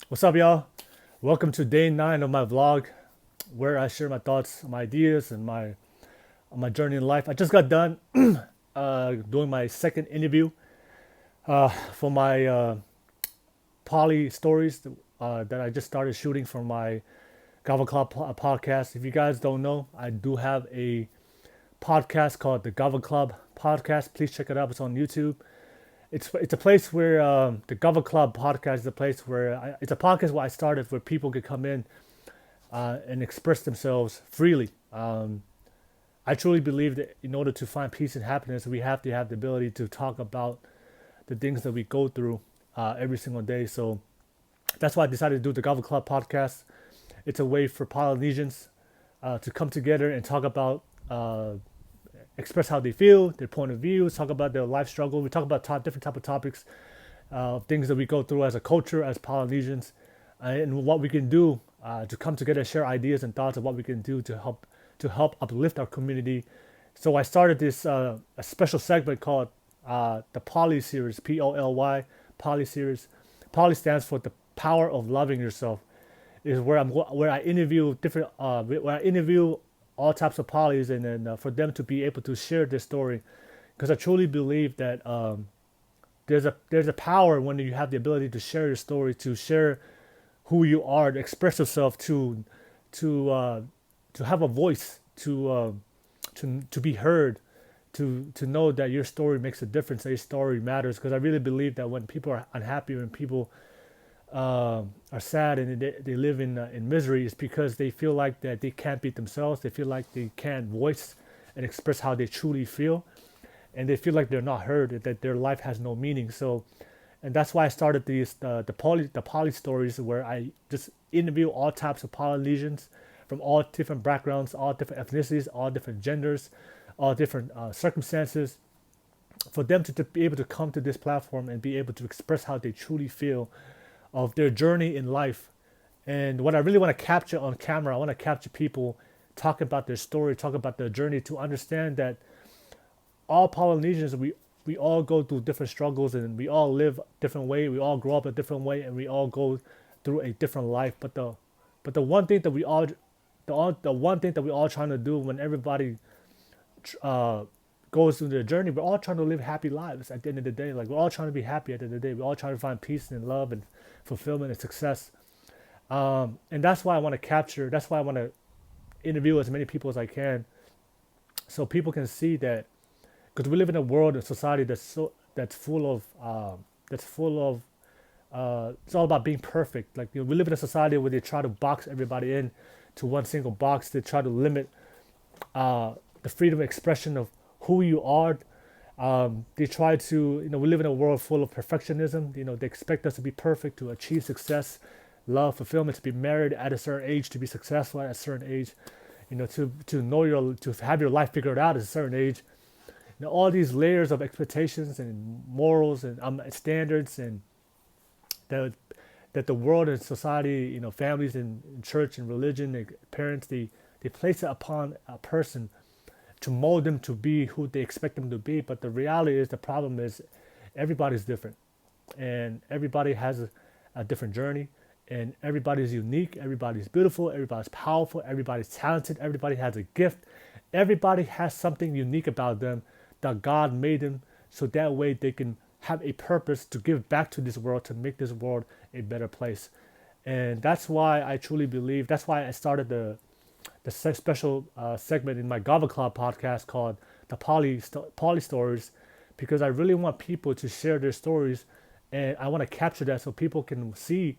What's up, y'all? Welcome to day 9 of my vlog, where I share my thoughts, my ideas, and my journey in life. I just got done doing my second interview for my poly stories that I just started shooting for my Kava Club podcast. If you guys don't know, I do have a podcast called the Kava Club podcast. Please check it out. It's on YouTube. It's a place where the Gova Club podcast is a place where it's a podcast where I started where people could come in and express themselves freely. I truly believe that in order to find peace and happiness, we have to have the ability to talk about the things that we go through every single day. So that's why I decided to do the Gova Club podcast. It's a way for Polynesians to come together and talk about express how they feel, their point of view, talk about their life struggle. We talk about different type of topics, things that we go through as a culture, as Polynesians, and what we can do to come together, share ideas and thoughts of what we can do to help uplift our community. So I started this a special segment called the Poly series, POLY, Poly series. Poly stands for the power of loving yourself. Is where I interview different where I interview all types of polys, and then for them to be able to share their story, because I truly believe that there's a power when you have the ability to share your story, to share who you are, to express yourself, to to have a voice, to be heard, to know that your story makes a difference, that your story matters. Because I really believe that when people are unhappy, when people are sad and they live in misery, is because they feel like that they can't be themselves. They feel like they can't voice and express how they truly feel, and they feel like they're not heard, that their life has no meaning. So, and that's why I started these the poly stories, where I just interview all types of Polynesians from all different backgrounds, all different ethnicities, all different genders, all different circumstances, for them to be able to come to this platform and be able to express how they truly feel of their journey in life. And what I really want to capture on camera, I want to capture people talk about their story, talk about their journey, to understand that all Polynesians, we all go through different struggles, and we all live different way. We all grow up a different way, and we all go through a different life. But the one thing that we all the one thing that we all trying to do when everybody uh, goes through their journey, we're all trying to live happy lives at the end of the day. Like, we're all trying to be happy at the end of the day. We're all trying to find peace and love and fulfillment and success. And that's why I want to capture. That's why I want to interview as many people as I can, so people can see that, because we live in a world and society that's full of it's all about being perfect. Like, we live in a society where they try to box everybody in to one single box. They try to limit the freedom of expression of who you are. They try to, we live in a world full of perfectionism. They expect us to be perfect, to achieve success, love, fulfillment, to be married at a certain age, to be successful at a certain age, to have your life figured out at a certain age. All these layers of expectations and morals and standards, and that that the world and society, families and church and religion and parents, they place it upon a person to mold them to be who they expect them to be. But the reality is, the problem is, everybody's different, and everybody has a different journey, and everybody's unique, everybody's beautiful, everybody's powerful, everybody's talented, everybody has a gift, everybody has something unique about them that God made them, so that way they can have a purpose to give back to this world, to make this world a better place. And that's why I truly believe, that's why I started the special segment in my Gava Club podcast called the Poly Stories, because I really want people to share their stories, and I want to capture that so people can see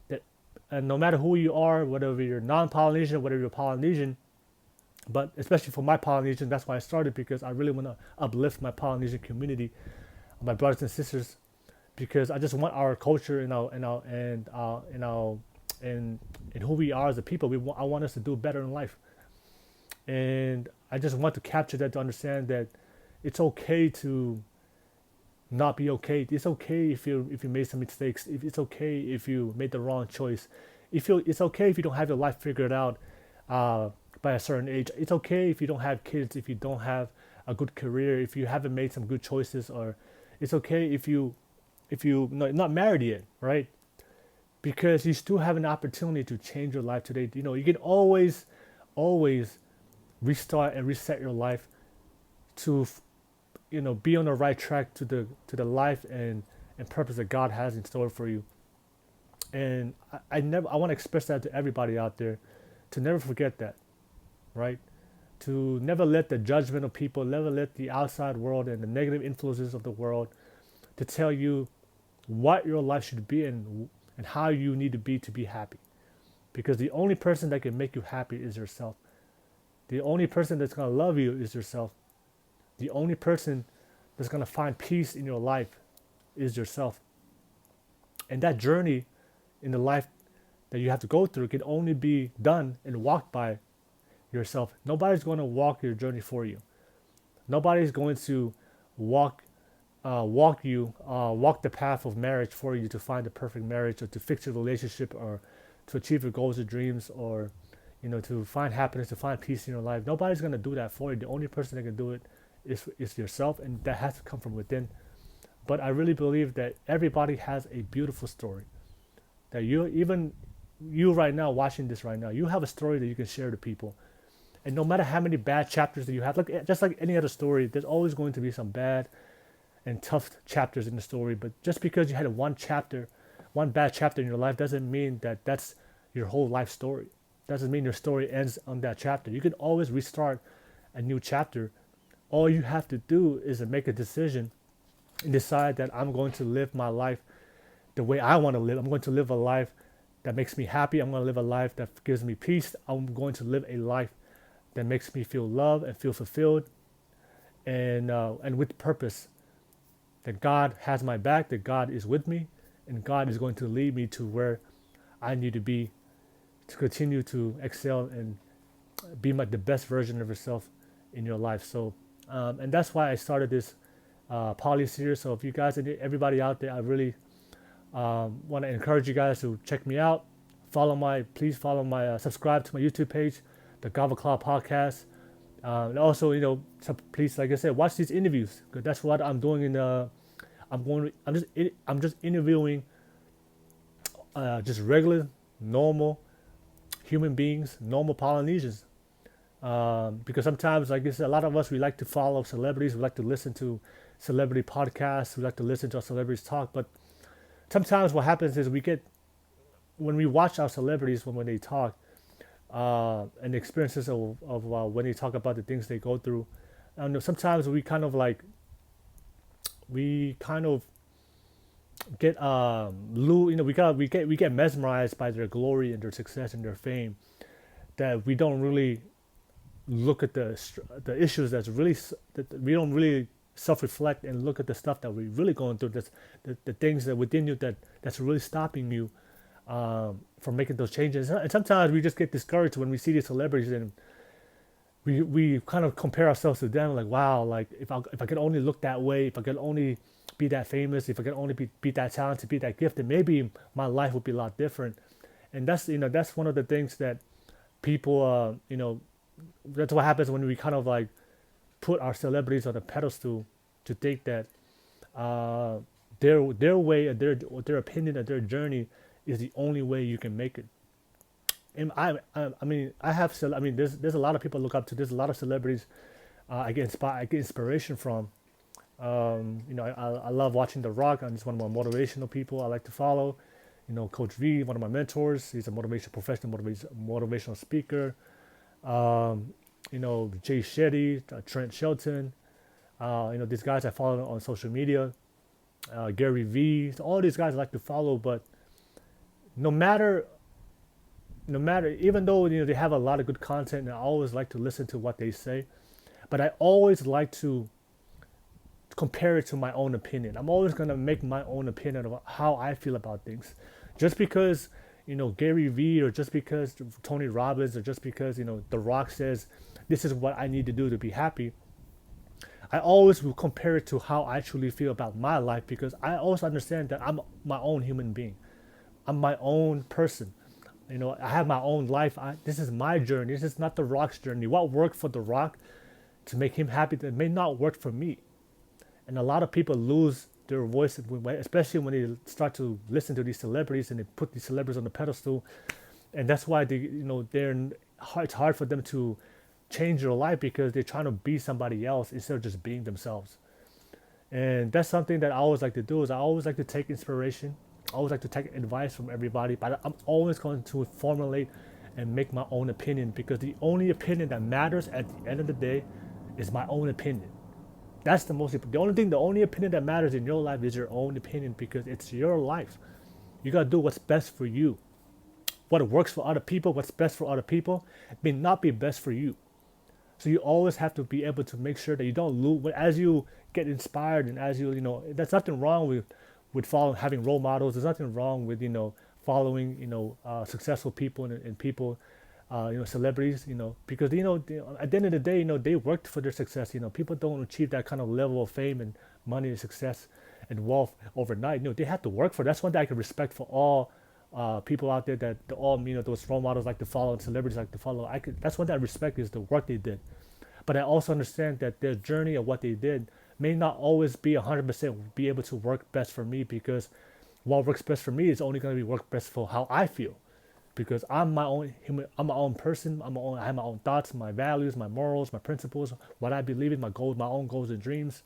that, and no matter who you are, whether you're non-Polynesian, whether you're Polynesian, but especially for my Polynesian, that's why I started, because I really want to uplift my Polynesian community, my brothers and sisters, because I just want our culture and who we are as a people. I want us to do better in life, and I just want to capture that, to understand that it's okay to not be okay. It's okay if you made some mistakes. If it's okay if you made the wrong choice. It's okay if you don't have your life figured out uh, by a certain age. It's okay if you don't have kids. If you don't have a good career. If you haven't made some good choices, or it's okay if you not married yet, right? because you still have an opportunity to change your life today. You can always restart and reset your life to, be on the right track to the life and purpose that God has in store for you. And I want to express that to everybody out there, to never forget that, right? To never let the judgment of people, never let the outside world and the negative influences of the world to tell you what your life should be and how you need to be happy. Because the only person that can make you happy is yourself. The only person that's going to love you is yourself. The only person that's going to find peace in your life is yourself. And that journey in the life that you have to go through can only be done and walked by yourself. Nobody's going to walk your journey for you. Nobody's going to walk walk the path of marriage for you to find the perfect marriage, or to fix your relationship, or to achieve your goals or dreams, or to find happiness, to find peace in your life. Nobody's going to do that for you. The only person that can do it is yourself, and that has to come from within. But I really believe that everybody has a beautiful story. That you right now watching this right now, you have a story that you can share to people. And no matter how many bad chapters that you have, just like any other story, there's always going to be some bad and tough chapters in the story. But just because you had one bad chapter in your life, doesn't mean that that's your whole life story. Doesn't mean your story ends on that chapter. You can always restart a new chapter. All you have to do is to make a decision and decide that I'm going to live my life the way I want to live. I'm going to live a life that makes me happy. I'm going to live a life that gives me peace. I'm going to live a life that makes me feel loved and feel fulfilled, and with purpose. That God has my back, that God is with me, and God is going to lead me to where I need to be, to continue to excel and be the best version of yourself in your life. So, and that's why I started this poly series. So if you guys, everybody out there, I really want to encourage you guys to check me out. Please follow my, subscribe to my YouTube page, the Kava Podcast. And also, please, like I said, watch these interviews, because that's what I'm doing. I'm just interviewing just regular, normal human beings, normal Polynesians. Because sometimes, like I said, a lot of us, we like to follow celebrities. We like to listen to celebrity podcasts. We like to listen to our celebrities talk. But sometimes what happens is when we watch our celebrities, when they talk, and the experiences of when they talk about the things they go through, sometimes we kind of get we get mesmerized by their glory and their success and their fame, that we don't really look at the issues that we don't really self-reflect and look at the stuff that we're really going through, the things that within you that's really stopping you from making those changes. And sometimes we just get discouraged when we see these celebrities, and we kind of compare ourselves to them, like, wow, like if I could only look that way, if I could only be that famous, if I could only be that talented, be that gifted, maybe my life would be a lot different. And that's one of the things that people that's what happens when we kind of like put our celebrities on a pedestal, to think that their way, their opinion, and their journey is the only way you can make it. And there's a lot of people I look up to. There's a lot of celebrities I get inspiration from. I love watching The Rock. I'm just one of my motivational people I like to follow. Coach V, one of my mentors. He's a motivational speaker. Jay Shetty, Trent Shelton. These guys I follow on social media. Gary V. So all these guys I like to follow, but no matter, even though they have a lot of good content, and I always like to listen to what they say, but I always like to compare it to my own opinion. I'm always gonna make my own opinion about how I feel about things. Just because Gary Vee, or just because Tony Robbins, or just because The Rock says this is what I need to do to be happy, I always will compare it to how I truly feel about my life, because I also understand that I'm my own human being. I'm my own person. I have my own life. This is my journey. This is not The Rock's journey. What worked for The Rock to make him happy, that may not work for me. And a lot of people lose their voice, especially when they start to listen to these celebrities and they put these celebrities on the pedestal, and that's why they, it's hard for them to change their life because they're trying to be somebody else instead of just being themselves. And that's something that I always like to do is I always like to take inspiration. I always like to take advice from everybody, but I'm always going to formulate and make my own opinion because the only opinion that matters at the end of the day is my own opinion. That's the only opinion that matters in your life is your own opinion because it's your life. You gotta do what's best for you. What works for other people, what's best for other people, may not be best for you. So you always have to be able to make sure that you don't lose as you get inspired and as there's nothing wrong with following having role models. There's nothing wrong with following successful people and people, celebrities, because at the end of the day, they worked for their success. People don't achieve that kind of level of fame and money and success and wealth overnight. They have to work for it. That's one thing I can respect for all people out there that all those role models like to follow and celebrities like to follow. That's one thing I respect is the work they did. But I also understand that their journey of what they did may not always be 100% be able to work best for me because what works best for me is only going to be work best for how I feel because I'm my own human. I'm my own person. I have my own thoughts, my values, my morals, my principles, what I believe in, my goals, my own goals and dreams.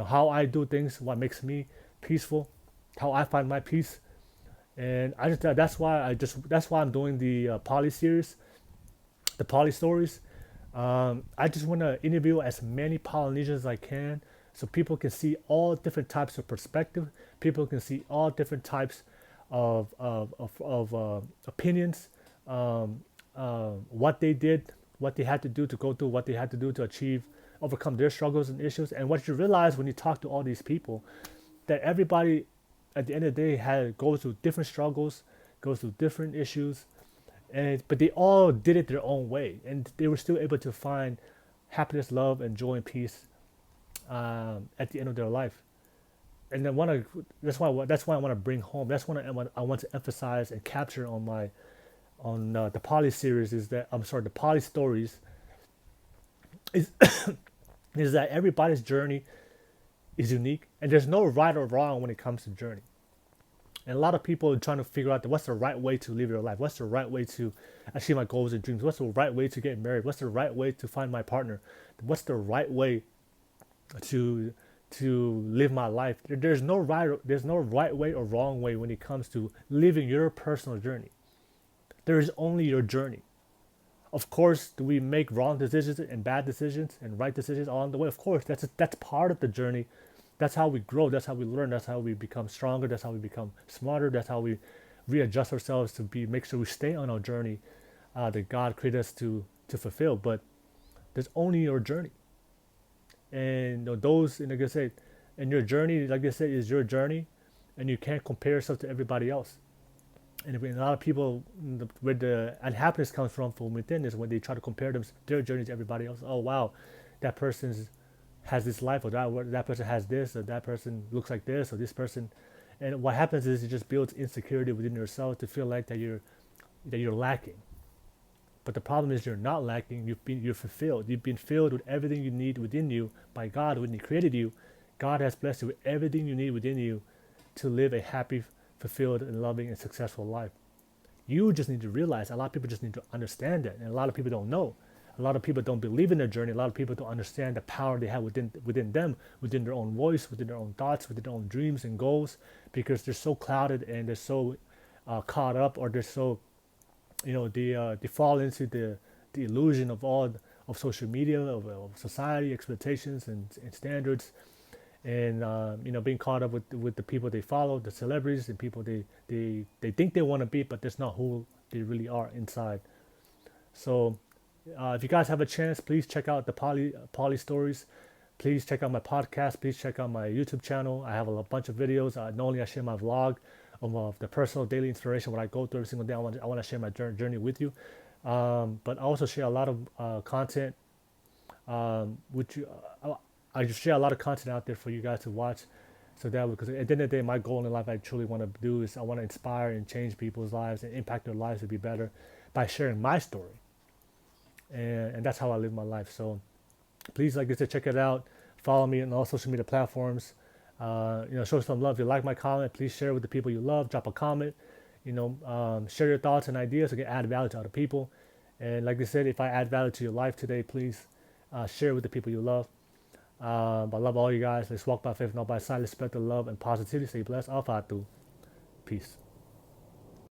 How I do things, what makes me peaceful, how I find my peace. And that's why I'm doing the Poly series, the Poly stories. I just want to interview as many Polynesians as I can so people can see all different types of perspective. People can see all different types of opinions, what they did, what they had to do to go through, what they had to do to achieve, overcome their struggles and issues. And what you realize when you talk to all these people, that everybody at the end of the day goes through different struggles, goes through different issues, but they all did it their own way, and they were still able to find happiness, love, and joy and peace at the end of their life. And then that's why I want to bring home. That's what I want to emphasize and capture on the Poly series is that the Poly stories is is that everybody's journey is unique, and there's no right or wrong when it comes to journey. And a lot of people are trying to figure out what's the right way to live your life. What's the right way to achieve my goals and dreams? What's the right way to get married? What's the right way to find my partner? What's the right way to live my life? There's no right way or wrong way when it comes to living your personal journey. There is only your journey. Of course, do we make wrong decisions and bad decisions and right decisions along the way? Of course, that's part of the journey. That's how we grow. That's how we learn. That's how we become stronger. That's how we become smarter. That's how we readjust ourselves to make sure we stay on our journey that God created us to fulfill. But there's only your journey, and those, and like I said, and your journey, like I said, is your journey, and you can't compare yourself to everybody else. And a lot of people, where the unhappiness comes from within is when they try to compare their journey to everybody else. Oh wow, that person has this life, or that person has this, or that person looks like this, or this person. And what happens is it just builds insecurity within yourself to feel like that you're lacking. But the problem is you're not lacking. You're fulfilled. You've been filled with everything you need within you by God when He created you. God has blessed you with everything you need within you to live a happy, fulfilled, and loving and successful life. You just need to realize. A lot of people just need to understand that, and a lot of people don't know. A lot of people don't believe in their journey. A lot of people don't understand the power they have within them, within their own voice, within their own thoughts, within their own dreams and goals, because they're so clouded and they're so caught up, or they're so, they fall into the illusion of social media, of society expectations and standards, and being caught up with the people they follow, the celebrities and people they think they want to be, but that's not who they really are inside. So if you guys have a chance, please check out the Poly stories. Please check out my podcast. Please check out my YouTube channel. I have a bunch of videos. Not only I share my vlog of the personal daily inspiration, what I go through every single day. I want to share my journey with you. But I also share a lot of content, which I just share a lot of content out there for you guys to watch. So that, because at the end of the day, my goal in life, I truly want to do is I want to inspire and change people's lives and impact their lives to be better by sharing my story. And that's how I live my life. So please, like I said, check it out. Follow me on all social media platforms. Show some love. If you like my comment, please share it with the people you love. Drop a comment. Share your thoughts and ideas so you can add value to other people. And like I said, if I add value to your life today, please share it with the people you love. I love all you guys. Let's walk by faith, not by sight. Let's spread the love and positivity. Stay blessed. Alpha. Peace.